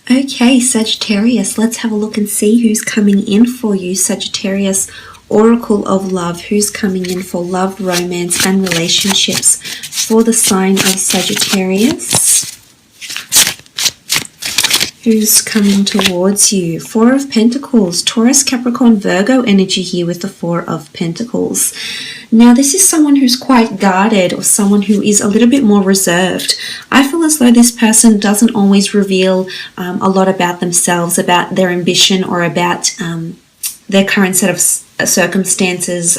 Okay, Sagittarius, let's have a look and see who's coming in for you. Sagittarius, Oracle of Love, who's coming in for love, romance, and relationships for the sign of Sagittarius. Who's coming towards you? Four of Pentacles, Taurus, Capricorn, Virgo energy here with the Four of Pentacles. Now, this is someone who's quite guarded or someone who is a little bit more reserved. I feel as though this person doesn't always reveal a lot about themselves, about their ambition, or about their current set of circumstances,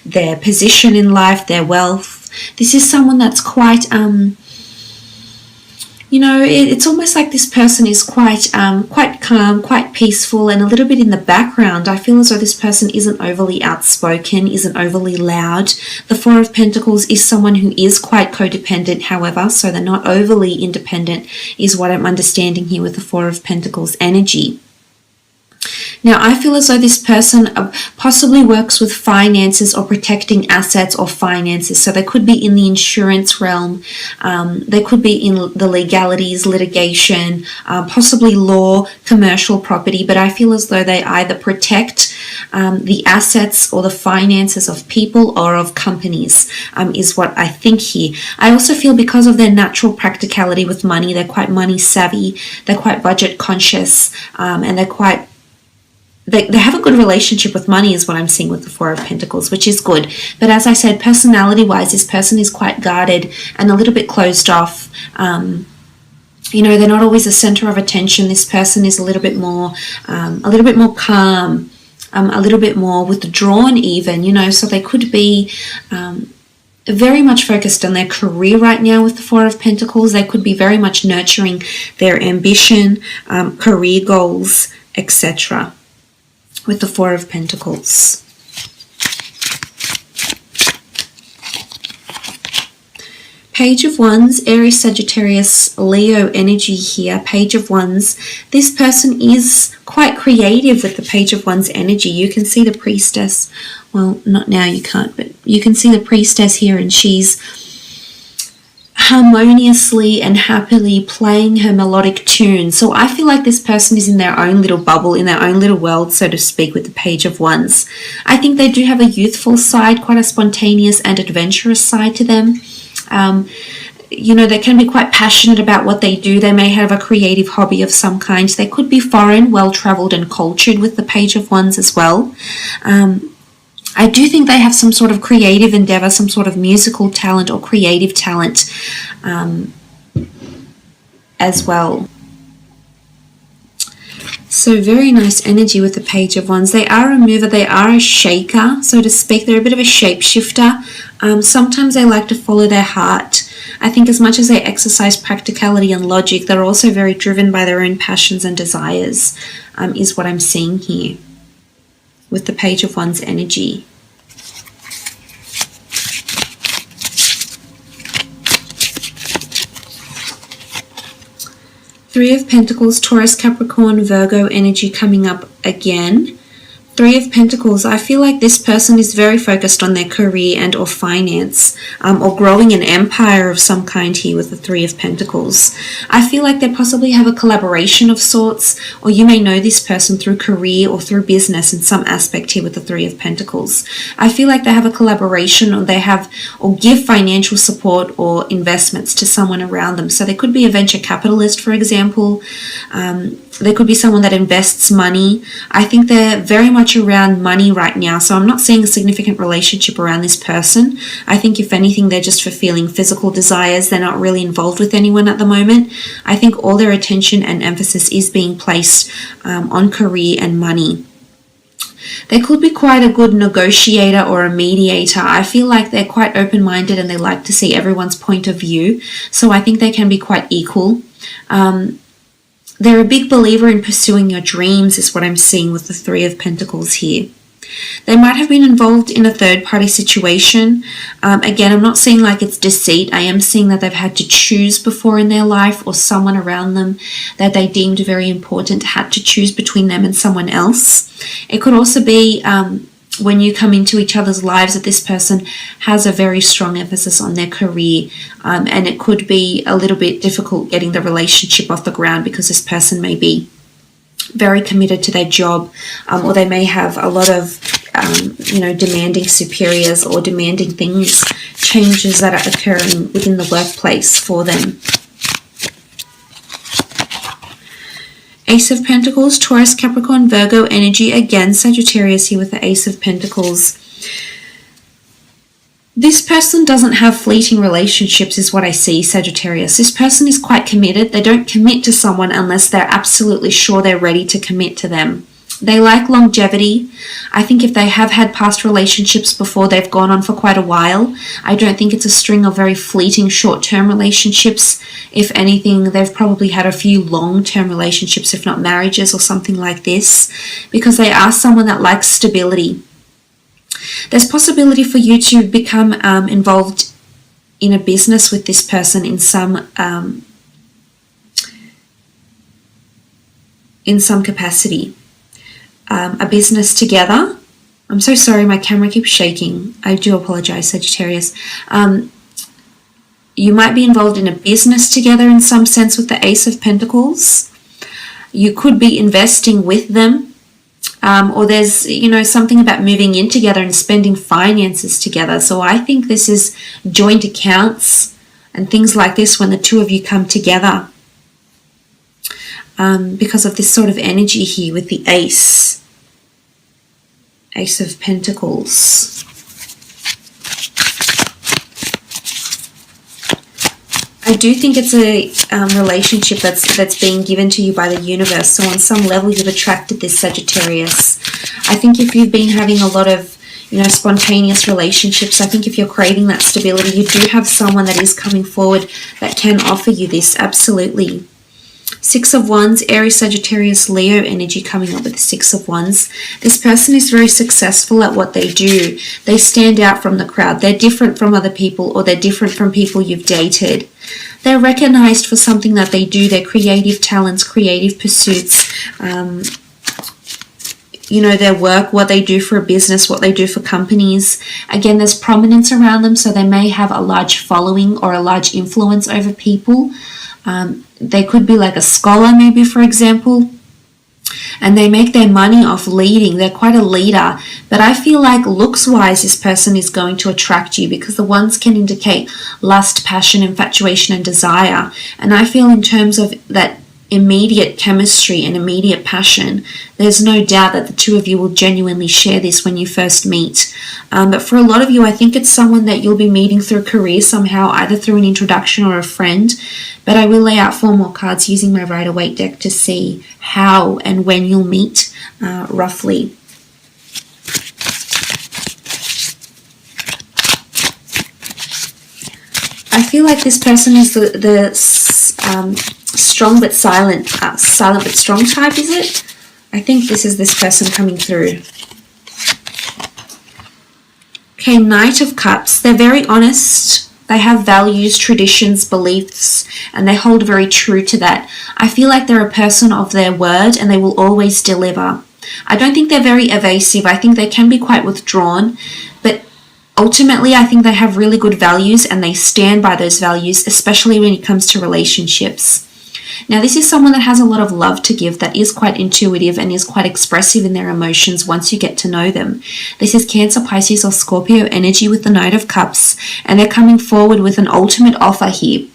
their position in life, their wealth. This is someone that's quite... it's almost like this person is quite calm, quite peaceful, and a little bit in the background. I feel as though this person isn't overly outspoken, isn't overly loud. The Four of Pentacles is someone who is quite codependent, however, so they're not overly independent, is what I'm understanding here with the Four of Pentacles energy. Now, I feel as though this person possibly works with finances or protecting assets or finances. So they could be in the insurance realm. They could be in the legalities, litigation, possibly law, commercial property. But I feel as though they either protect the assets or the finances of people or of companies, is what I think here. I also feel because of their natural practicality with money, they're quite money savvy, they're quite budget conscious, and they're quite... They have a good relationship with money is what I'm seeing with the Four of Pentacles, which is good. But as I said, personality-wise, this person is quite guarded and a little bit closed off. They're not always the center of attention. This person is a little bit more calm, a little bit more withdrawn even, so they could be very much focused on their career right now with the Four of Pentacles. They could be very much nurturing their ambition, career goals, etc. with the Four of Pentacles. Page of Wands, Aries, Sagittarius, Leo energy here. Page of Wands. This person is quite creative with the Page of Wands energy. You can see the Priestess. Well, not now, you can't, but you can see the Priestess here, and she's harmoniously and happily playing her melodic tune. So I feel like this person is in their own little bubble, in their own little world, so to speak, with the Page of Wands. I think they do have a youthful side, quite a spontaneous and adventurous side to them. They can be quite passionate about what they do. They may have a creative hobby of some kind. They could be foreign, well-traveled and cultured with the Page of Wands as well. I do think they have some sort of creative endeavor, some sort of musical talent or creative talent as well. So very nice energy with the Page of Wands. They are a mover, they are a shaker, so to speak. They're a bit of a shapeshifter. Sometimes they like to follow their heart. I think as much as they exercise practicality and logic, they're also very driven by their own passions and desires, is what I'm seeing here with the Page of Wands energy. Three of Pentacles, Taurus, Capricorn, Virgo energy coming up again. Three of Pentacles, I feel like this person is very focused on their career and or finance, or growing an empire of some kind here with the Three of Pentacles. I feel like they possibly have a collaboration of sorts, or you may know this person through career or through business in some aspect here with the Three of Pentacles. I feel like they have a collaboration, or they have or give financial support or investments to someone around them. So they could be a venture capitalist, for example. There could be someone that invests money. I think they're very much around money right now, so I'm not seeing a significant relationship around this person. I think if anything, they're just fulfilling physical desires. They're not really involved with anyone at the moment. I think all their attention and emphasis is being placed on career and money. They could be quite a good negotiator or a mediator. I feel like they're quite open-minded and they like to see everyone's point of view, so I think they can be quite equal. They're a big believer in pursuing your dreams, is what I'm seeing with the Three of Pentacles here. They might have been involved in a third-party situation. Again, I'm not seeing like it's deceit. I am seeing that they've had to choose before in their life, or someone around them that they deemed very important had to choose between them and someone else. It could also be when you come into each other's lives, that this person has a very strong emphasis on their career, and it could be a little bit difficult getting the relationship off the ground because this person may be very committed to their job, or they may have a lot of demanding superiors or demanding things, changes that are occurring within the workplace for them. Ace of Pentacles, Taurus, Capricorn, Virgo energy. Again, Sagittarius here with the Ace of Pentacles. This person doesn't have fleeting relationships is what I see, Sagittarius. This person is quite committed. They don't commit to someone unless they're absolutely sure they're ready to commit to them. They like longevity. I think if they have had past relationships before, they've gone on for quite a while. I don't think it's a string of very fleeting short-term relationships. If anything, they've probably had a few long-term relationships, if not marriages or something like this, because they are someone that likes stability. There's possibility for you to become involved in a business with this person in some capacity. A business together. I'm so sorry, my camera keeps shaking. I do apologize, Sagittarius. You might be involved in a business together in some sense with the Ace of Pentacles. You could be investing with them, or there's something about moving in together and spending finances together. So I think this is joint accounts and things like this when the two of you come together, because of this sort of energy here with the Ace of Pentacles. I do think it's a relationship that's being given to you by the universe. So on some level, you've attracted this, Sagittarius. I think if you've been having a lot of spontaneous relationships, I think if you're craving that stability, you do have someone that is coming forward that can offer you this, absolutely. Six of Wands, Aries, Sagittarius, Leo energy coming up with the Six of Wands. This person is very successful at what they do. They stand out from the crowd. They're different from other people, or they're different from people you've dated. They're recognized for something that they do, their creative talents, creative pursuits, their work, what they do for a business, what they do for companies. Again, there's prominence around them, so they may have a large following or a large influence over people. They could be like a scholar, maybe, for example, and they make their money off leading. They're quite a leader, but I feel like looks-wise, this person is going to attract you, because the ones can indicate lust, passion, infatuation, and desire. And I feel in terms of that immediate chemistry and immediate passion, there's no doubt that the two of you will genuinely share this when you first meet. But for a lot of you, I think it's someone that you'll be meeting through a career somehow, either through an introduction or a friend. But I will lay out 4 more cards using my Rider-Waite deck to see how and when you'll meet roughly. I feel like this person is the strong but silent but strong type, is it? I think this is this person coming through. Okay, Knight of Cups. They're very honest. They have values, traditions, beliefs, and they hold very true to that. I feel like they're a person of their word, and they will always deliver. I don't think they're very evasive. I think they can be quite withdrawn, but ultimately, I think they have really good values, and they stand by those values, especially when it comes to relationships. Now, this is someone that has a lot of love to give, that is quite intuitive and is quite expressive in their emotions once you get to know them. This is Cancer, Pisces, or Scorpio energy with the Knight of Cups, and they're coming forward with an ultimate offer here.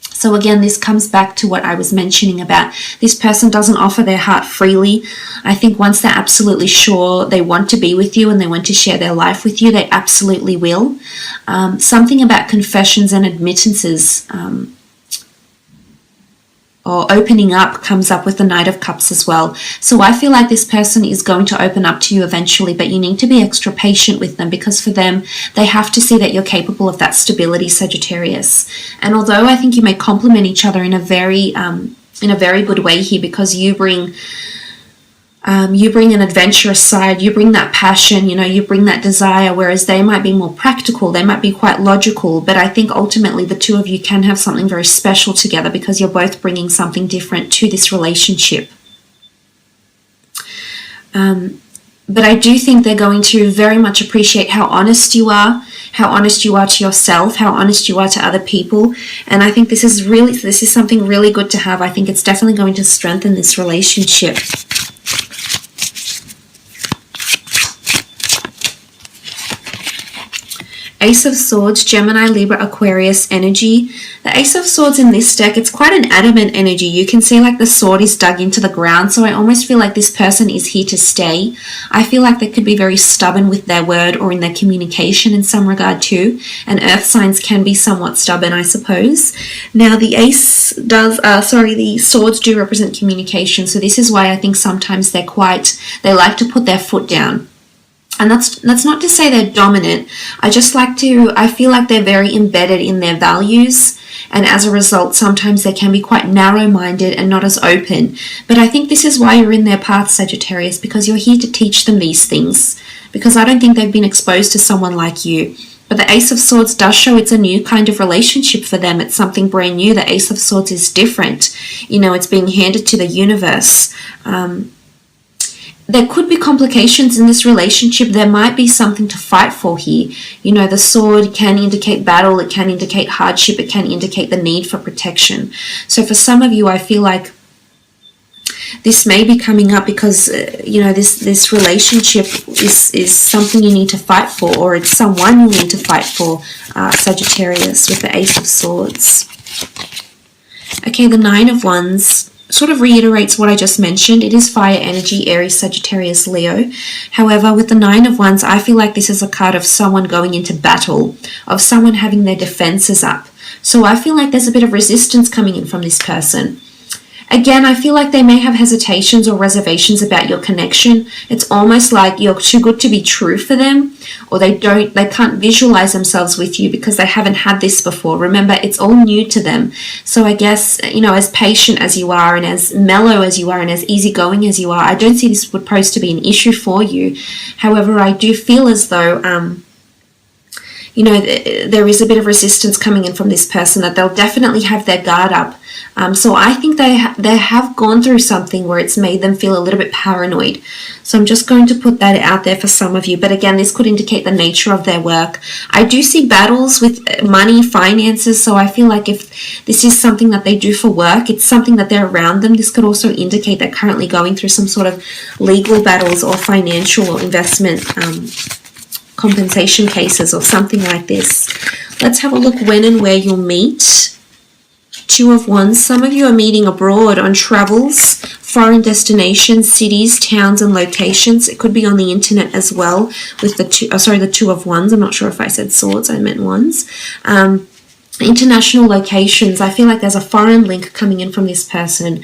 So again, this comes back to what I was mentioning about this person doesn't offer their heart freely. I think once they're absolutely sure they want to be with you and they want to share their life with you, they absolutely will. Something about confessions and admittances or opening up comes up with the Knight of Cups as well. So I feel like this person is going to open up to you eventually, but you need to be extra patient with them, because for them, they have to see that you're capable of that stability, Sagittarius. And although I think you may complement each other in a very good way here, because you bring an adventurous side, you bring that passion, you bring that desire, whereas they might be more practical, they might be quite logical, but I think ultimately the two of you can have something very special together, because you're both bringing something different to this relationship. But I do think they're going to very much appreciate how honest you are to yourself, how honest you are to other people. And I think this is something really good to have. I think it's definitely going to strengthen this relationship. Ace of Swords, Gemini, Libra, Aquarius energy. The Ace of Swords in this deck, it's quite an adamant energy. You can see like the sword is dug into the ground, so I almost feel like this person is here to stay. I feel like they could be very stubborn with their word or in their communication in some regard too, and earth signs can be somewhat stubborn, I suppose. Now the the swords do represent communication, so this is why I think sometimes they like to put their foot down. And that's not to say they're dominant. I feel like they're very embedded in their values. And as a result, sometimes they can be quite narrow-minded and not as open. But I think this is why you're in their path, Sagittarius, because you're here to teach them these things. Because I don't think they've been exposed to someone like you. But the Ace of Swords does show it's a new kind of relationship for them. It's something brand new. The Ace of Swords is different. You know, it's being handed to the universe. There could be complications in this relationship. There might be something to fight for here. You know, the sword can indicate battle, it can indicate hardship, it can indicate the need for protection. So for some of you, I feel like this may be coming up because, you know, this relationship is something you need to fight for, or it's someone you need to fight for, Sagittarius, with the Ace of Swords. Okay, the Nine of Wands sort of reiterates what I just mentioned. It is fire energy, Aries, Sagittarius, Leo. However, with the Nine of Wands, I feel like this is a card of someone going into battle, of someone having their defenses up. So I feel like there's a bit of resistance coming in from this person. Again, I feel like they may have hesitations or reservations about your connection. It's almost like you're too good to be true for them, or they can't visualize themselves with you because they haven't had this before. Remember, it's all new to them. So I guess, you know, as patient as you are and as mellow as you are and as easygoing as you are, I don't see this would pose to be an issue for you. However, I do feel as though, you know, there is a bit of resistance coming in from this person, that they'll definitely have their guard up. So I think they have gone through something where it's made them feel a little bit paranoid. So I'm just going to put that out there for some of you. But again, this could indicate the nature of their work. I do see battles with money, finances. So I feel like if this is something that they do for work, it's something that they're around them. This could also indicate they're currently going through some sort of legal battles or financial or investment compensation cases or something like this. Let's have a look when and where you'll meet. Two of Wands. Some of you are meeting abroad on travels, foreign destinations, cities, towns, and locations. It could be on the internet as well with the Two of Wands. I'm not sure if I said swords, I meant wands. International locations. I feel like there's a foreign link coming in from this person.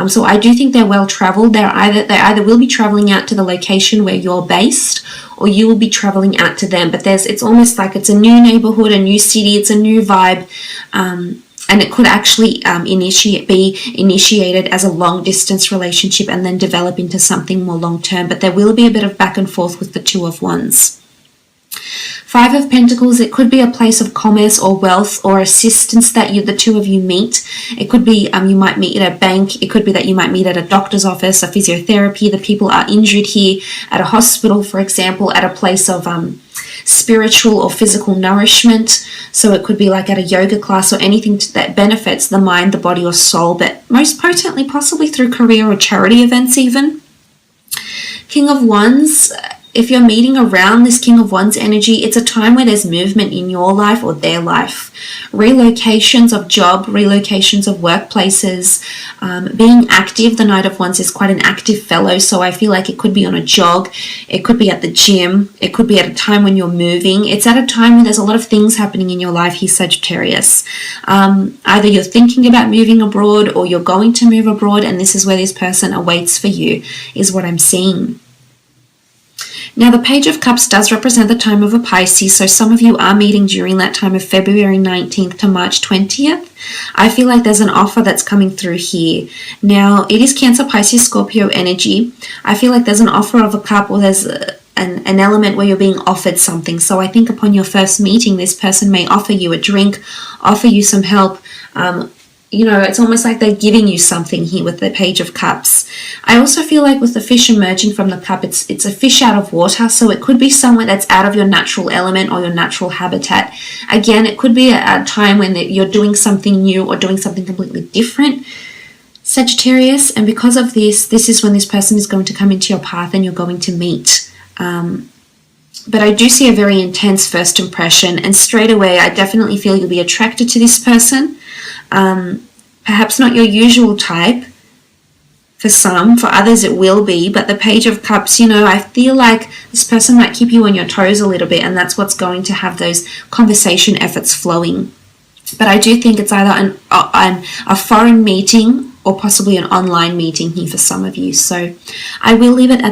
So I do think they're well traveled. They either will be traveling out to the location where you're based, or you will be traveling out to them. But it's almost like it's a new neighborhood, a new city, it's a new vibe. And it could actually be initiated as a long-distance relationship and then develop into something more long-term. But there will be a bit of back and forth with the Two of Wands. Five of Pentacles, it could be a place of commerce or wealth or assistance that the two of you meet. It could be you might meet at a bank. It could be that you might meet at a doctor's office, a physiotherapy. The people are injured here, at a hospital, for example, at a place of spiritual or physical nourishment. So it could be like at a yoga class or anything that benefits the mind, the body, or soul, but most potently possibly through career or charity events even. King of Wands, if you're meeting around this King of Wands energy, it's a time where there's movement in your life or their life. Relocations of job, relocations of workplaces, being active. The Knight of Wands is quite an active fellow, so I feel like it could be on a jog, it could be at the gym, it could be at a time when you're moving. It's at a time when there's a lot of things happening in your life here, Sagittarius. Either you're thinking about moving abroad or you're going to move abroad, and this is where this person awaits for you, is what I'm seeing. Now, the Page of Cups does represent the time of a Pisces, so some of you are meeting during that time of February 19th to March 20th. I feel like there's an offer that's coming through here. Now, it is Cancer, Pisces, Scorpio energy. I feel like there's an offer of a cup, or there's an element where you're being offered something. So I think upon your first meeting, this person may offer you a drink, offer you some help, you know, it's almost like they're giving you something here with the Page of Cups. I also feel like with the fish emerging from the cup, it's a fish out of water, so it could be somewhere that's out of your natural element or your natural habitat. Again, it could be a time when you're doing something new or doing something completely different, Sagittarius, and because of this is when this person is going to come into your path and you're going to meet. But I do see a very intense first impression, and straight away I definitely feel you'll be attracted to this person. Perhaps not your usual type for some, for others it will be, but the Page of Cups, you know, I feel like this person might keep you on your toes a little bit, and that's what's going to have those conversation efforts flowing. But I do think it's either a foreign meeting or possibly an online meeting here for some of you. So I will leave it at